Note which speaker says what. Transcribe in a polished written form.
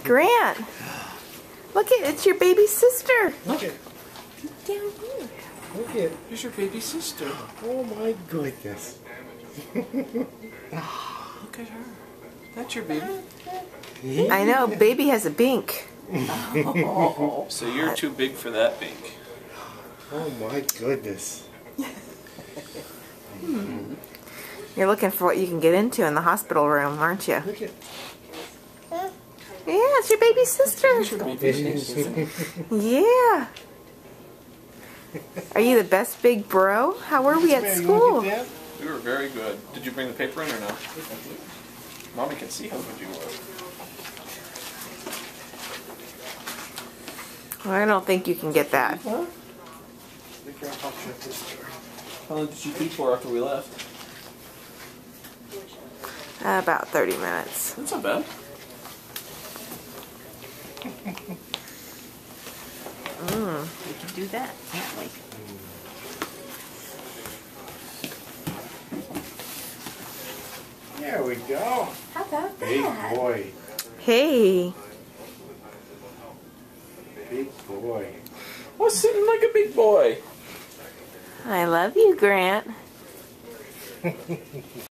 Speaker 1: Grant, look at it's your baby sister.
Speaker 2: Look at
Speaker 1: Down here.
Speaker 2: look at
Speaker 3: Here's your baby sister.
Speaker 2: oh my goodness.
Speaker 3: Look at her. That's your baby.
Speaker 1: I know, baby has a bink.
Speaker 3: So you're too big for that bink.
Speaker 2: Oh my goodness.
Speaker 1: You're looking for what you can get into in the hospital room, aren't you?
Speaker 2: Look at
Speaker 1: Yeah, it's your baby sister.
Speaker 3: Here's your baby sister.
Speaker 1: Yeah. Are you the best big bro? How were we at school?
Speaker 3: We were very good. Did you bring the paper in or no? Mommy can see how good you were.
Speaker 1: I don't think you can get that.
Speaker 3: Huh? How long did you eat for after we left?
Speaker 1: About 30 minutes.
Speaker 3: That's not bad.
Speaker 4: We can do that, can't we?
Speaker 2: There we go.
Speaker 4: How about
Speaker 2: Big
Speaker 4: that?
Speaker 2: boy.
Speaker 1: Hey.
Speaker 2: Big boy.
Speaker 3: I was sitting like a big boy.
Speaker 1: I love you, Grant.